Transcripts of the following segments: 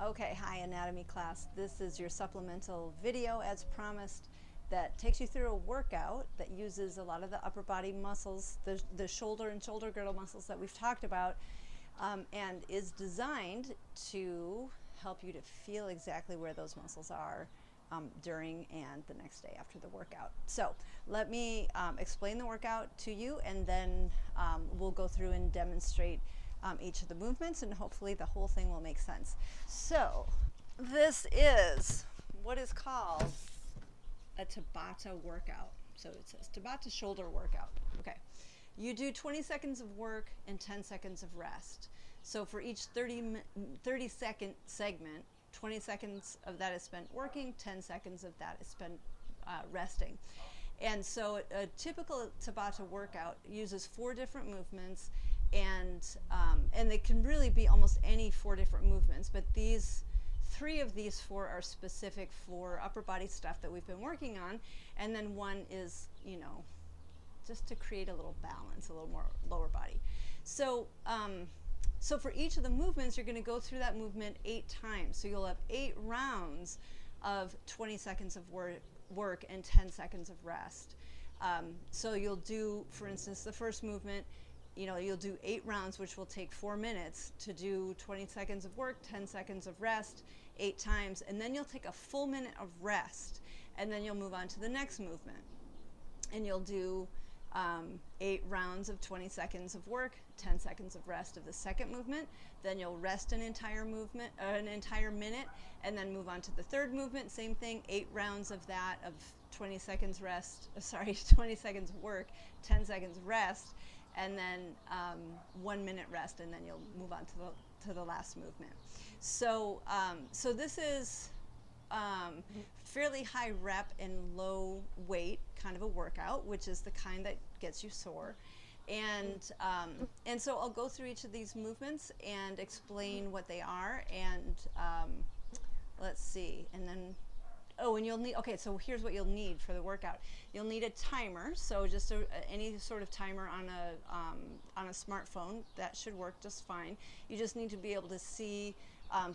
Okay, hi anatomy class. This is your supplemental video as promised that takes you through a workout that uses a lot of the upper body muscles, the shoulder and shoulder girdle muscles that we've talked about, and is designed to help you to feel exactly where those muscles are during and the next day after the workout. So let me explain the workout to you, and then we'll go through and demonstrate each of the movements, and hopefully the whole thing will make sense. So this is what is called a Tabata workout. So it says Tabata shoulder workout. Okay. You do 20 seconds of work and 10 seconds of rest. So for each 30-second segment, 20 seconds of that is spent working, 10 seconds of that is spent resting. And so a typical Tabata workout uses 4 different movements, and they can really be almost any 4 different movements, but 3 of these 4 are specific for upper body stuff that we've been working on, and then 1 is, just to create a little balance, a little more lower body. So so for each of the movements, you're going to go through that movement 8 times. So you'll have 8 rounds of 20 seconds of work and 10 seconds of rest. So you'll do, for instance, the first movement, you'll do 8 rounds, which will take 4 minutes to do 20 seconds of work, 10 seconds of rest, 8 times, and then you'll take a full minute of rest, and then you'll move on to the next movement. And you'll do 8 rounds of 20 seconds of work, 10 seconds of rest of the second movement. Then you'll rest an entire minute, and then move on to the third movement. Same thing, 8 rounds of that, of 20 seconds rest, 20 seconds work, 10 seconds rest, and then 1 minute rest, and then you'll move on to the last movement. So so this is fairly high rep and low weight kind of a workout, which is the kind that gets you sore. And so I'll go through each of these movements and explain what they are, and let's see, and then and you'll need, okay, so here's what you'll need for the workout. You'll need a timer, so just any sort of timer on a smartphone. That should work just fine. You just need to be able to see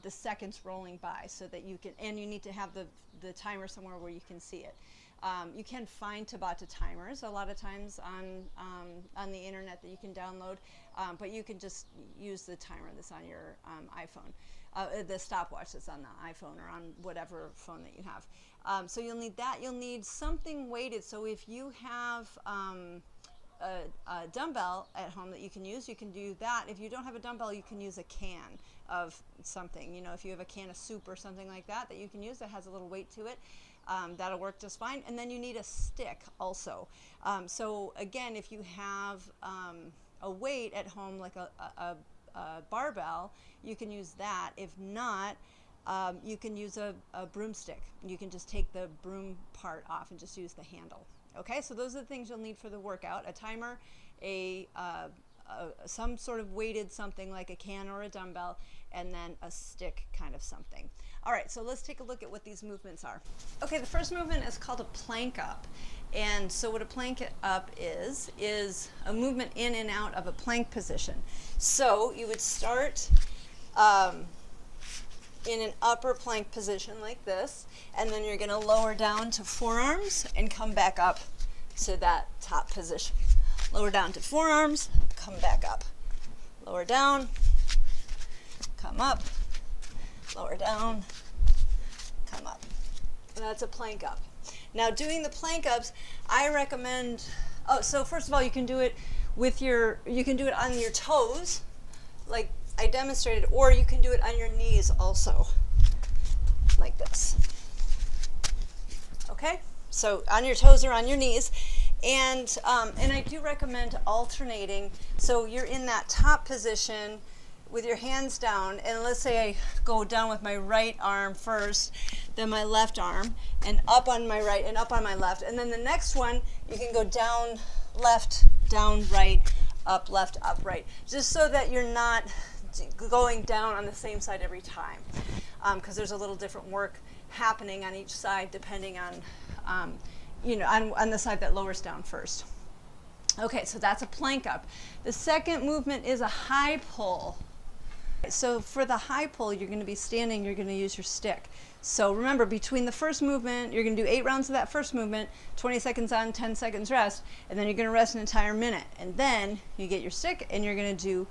the seconds rolling by, so that you can, and you need to have the timer somewhere where you can see it. You can find Tabata timers a lot of times on the internet that you can download, but you can just use the timer that's on your iPhone. The stopwatch that's on the iPhone or on whatever phone that you have. So you'll need that. You'll need something weighted. So if you have a dumbbell at home that you can do that. If you don't have a dumbbell, you can use a can of something. If you have a can of soup or something like that you can use that has a little weight to it, that'll work just fine. And then you need a stick also. So again, if you have a weight at home, like a barbell, you can use that. If not, you can use a broomstick. You can just take the broom part off and just use the handle. Okay, so those are the things you'll need for the workout: a timer, some sort of weighted something like a can or a dumbbell, and then a stick kind of something. All right, so let's take a look at what these movements are. Okay, the first movement is called a plank up. And so what a plank up is a movement in and out of a plank position. So you would start in an upper plank position like this, and then you're going to lower down to forearms and come back up to that top position. Lower down to forearms, come back up. Lower down, come up, lower down, come up. And that's a plank up. Now, doing the plank ups, I recommend, so first of all, you can do it on your toes, like I demonstrated, or you can do it on your knees also, like this. Okay? So on your toes or on your knees. And I do recommend alternating. So you're in that top position with your hands down, and let's say I go down with my right arm first, then my left arm, and up on my right and up on my left. And then the next one, you can go down, left, down, right, up, left, up, right, just so that you're not going down on the same side every time, because there's a little different work happening on each side depending on, on the side that lowers down first. Okay, so that's a plank up. The second movement is a high pull. So for the high pull, you're going to be standing, you're going to use your stick. So remember, between the first movement, you're going to do 8 rounds of that first movement, 20 seconds on, 10 seconds rest, and then you're going to rest an entire minute. And then you get your stick and you're going to do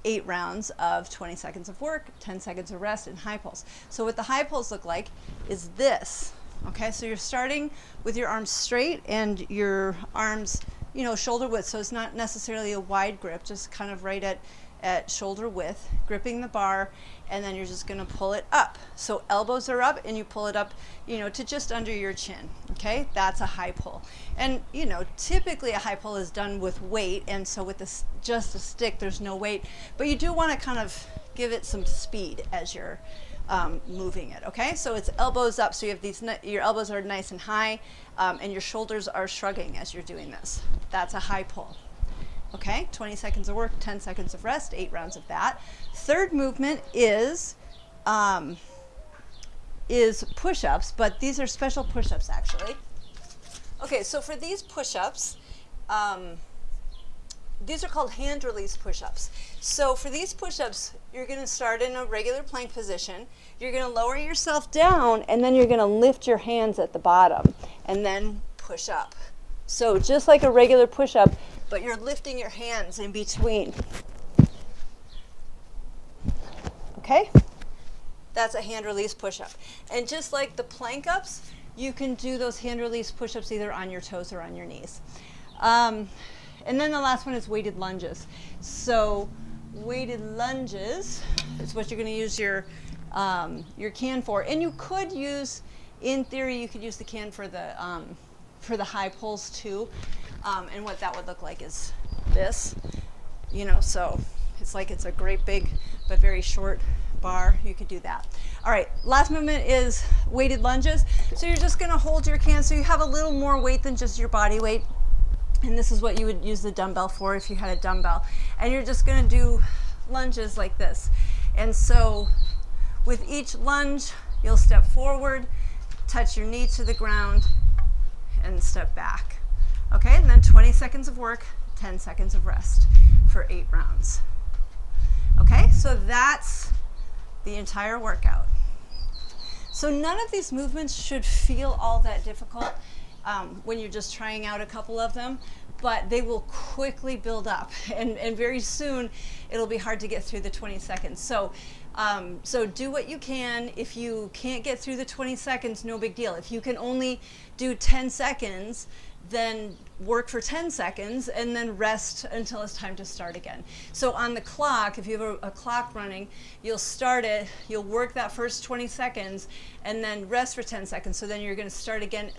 8 rounds of 20 seconds of work, 10 seconds of rest, and high pulls. So what the high pulls look like is this. Okay, so you're starting with your arms straight and your arms, shoulder width. So it's not necessarily a wide grip, just kind of right at shoulder width, gripping the bar, and then you're just gonna pull it up. So elbows are up and you pull it up, to just under your chin, okay? That's a high pull. And, typically a high pull is done with weight, and so with this, just a stick, there's no weight, but you do wanna kind of give it some speed as you're moving it, okay? So it's elbows up, so you have your elbows are nice and high, and your shoulders are shrugging as you're doing this. That's a high pull. Okay, 20 seconds of work, 10 seconds of rest, 8 rounds of that. Third movement is push-ups, but these are special push-ups actually. Okay, so for these push-ups, these are called hand release push-ups. So for these push-ups, you're gonna start in a regular plank position. You're gonna lower yourself down, and then you're gonna lift your hands at the bottom, and then push up. So just like a regular push-up, but you're lifting your hands in between. Okay? That's a hand release push-up. And just like the plank ups, you can do those hand release push-ups either on your toes or on your knees. And then the last one is weighted lunges. So weighted lunges is what you're going to use your can for. And you could use, in theory, you could use the can for the high pulls too. And what that would look like is this, so it's a great big but very short bar. You could do that. All right, last movement is weighted lunges. So you're just gonna hold your can so you have a little more weight than just your body weight. And this is what you would use the dumbbell for if you had a dumbbell. And you're just gonna do lunges like this. And so with each lunge, you'll step forward, touch your knee to the ground, and step back. Okay, and then 20 seconds of work, 10 seconds of rest for 8 rounds. Okay, so that's the entire workout. So none of these movements should feel all that difficult when you're just trying out a couple of them, but they will quickly build up, and very soon it'll be hard to get through the 20 seconds. So do what you can. If you can't get through the 20 seconds, no big deal. If you can only do 10 seconds, then work for 10 seconds and then rest until it's time to start again. So on the clock, if you have a clock running, you'll start it, you'll work that first 20 seconds and then rest for 10 seconds. So then you're going to start again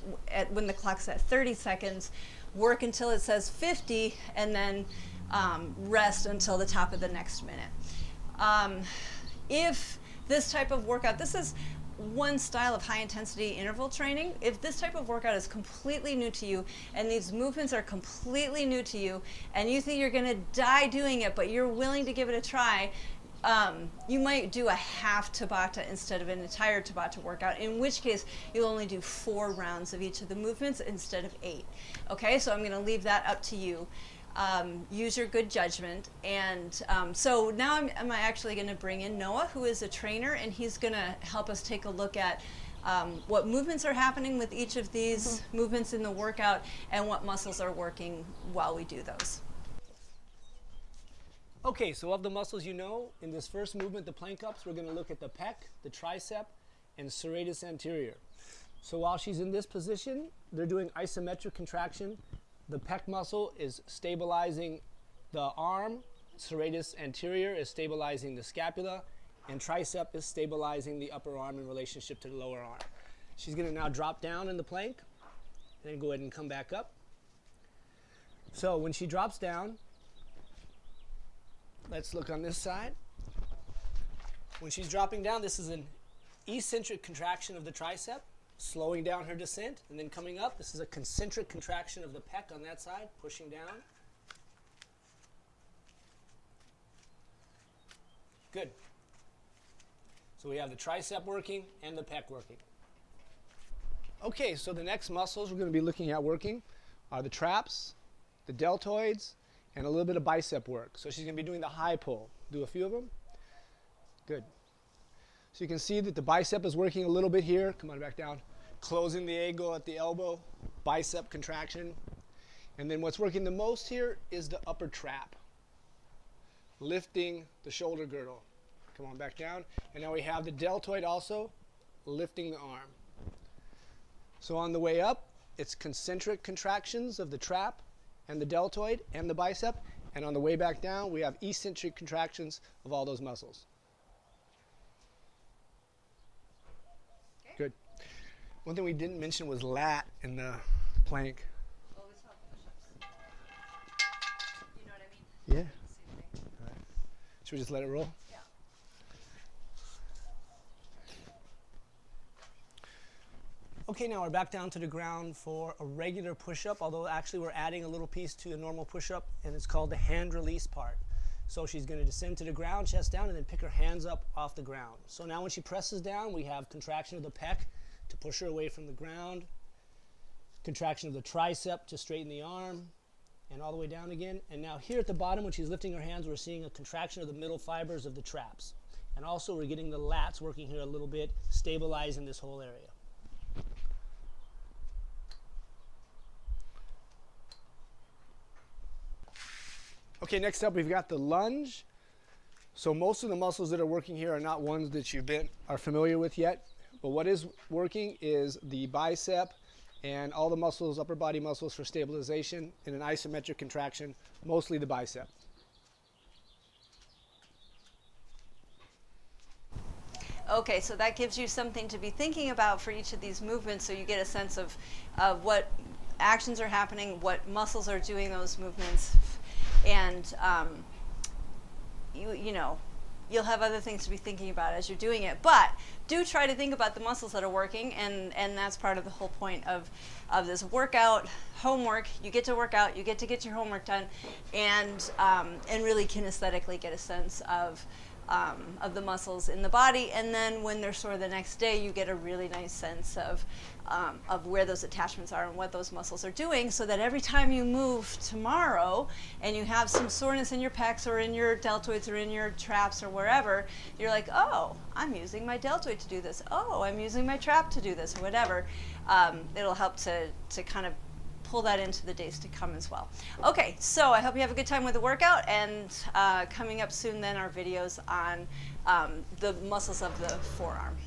when the clock's at 30 seconds, work until it says 50, and then rest until the top of the next minute. If this type of workout, this is one style of high intensity interval training. If this type of workout is completely new to you and these movements are completely new to you and you think you're going to die doing it, but you're willing to give it a try, you might do a half Tabata instead of an entire Tabata workout, in which case you'll only do 4 rounds of each of the movements instead of 8. Okay, so I'm going to leave that up to you. Use your good judgment. And so now I'm actually going to bring in Noah, who is a trainer, and he's going to help us take a look at what movements are happening with each of these movements in the workout and what muscles are working while we do those. Okay, so of the muscles in this first movement, the plank ups, we're going to look at the pec, the tricep, and serratus anterior. So while she's in this position, they're doing isometric contraction. The pec muscle is stabilizing the arm, serratus anterior is stabilizing the scapula, and tricep is stabilizing the upper arm in relationship to the lower arm. She's going to now drop down in the plank, and then go ahead and come back up. So when she drops down, let's look on this side. When she's dropping down, this is an eccentric contraction of the tricep, slowing down her descent, and then coming up. This is a concentric contraction of the pec on that side, pushing down. Good. So we have the tricep working and the pec working. Okay, so the next muscles we're going to be looking at working are the traps, the deltoids, and a little bit of bicep work. So she's going to be doing the high pull. Do a few of them. Good. So you can see that the bicep is working a little bit here. Come on, back down. Closing the angle at the elbow, bicep contraction. And then what's working the most here is the upper trap. Lifting the shoulder girdle. Come on, back down. And now we have the deltoid also lifting the arm. So on the way up, it's concentric contractions of the trap and the deltoid and the bicep. And on the way back down, we have eccentric contractions of all those muscles. Okay. Good. One thing we didn't mention was lat in the plank. Well, we still have push-ups. You know what I mean? Yeah. Same thing. All right. Should we just let it roll? Yeah. Okay, now we're back down to the ground for a regular push-up, although actually we're adding a little piece to a normal push-up, and it's called the hand release part. So she's going to descend to the ground, chest down, and then pick her hands up off the ground. So now when she presses down, we have contraction of the pec to push her away from the ground, contraction of the tricep to straighten the arm, and all the way down again. And now here at the bottom, when she's lifting her hands, we're seeing a contraction of the middle fibers of the traps. And also we're getting the lats working here a little bit, stabilizing this whole area. Okay, next up we've got the lunge. So most of the muscles that are working here are not ones that are familiar with yet. But what is working is the bicep and all the muscles, upper body muscles for stabilization in an isometric contraction, mostly the bicep. Okay, so that gives you something to be thinking about for each of these movements, so you get a sense of what actions are happening, what muscles are doing those movements, and you know, you'll have other things to be thinking about as you're doing it. But do try to think about the muscles that are working, and that's part of the whole point of this workout, homework. You get to work out, you get to get your homework done, and really kinesthetically get a sense of the muscles in the body. And then when they're sore the next day, you get a really nice sense of where those attachments are and what those muscles are doing, so that every time you move tomorrow and you have some soreness in your pecs or in your deltoids or in your traps or wherever, you're like, oh, I'm using my deltoid to do this. Oh, I'm using my trap to do this, or whatever. It'll help to kind of pull that into the days to come as well. Okay, so I hope you have a good time with the workout, and coming up soon then are videos on the muscles of the forearm.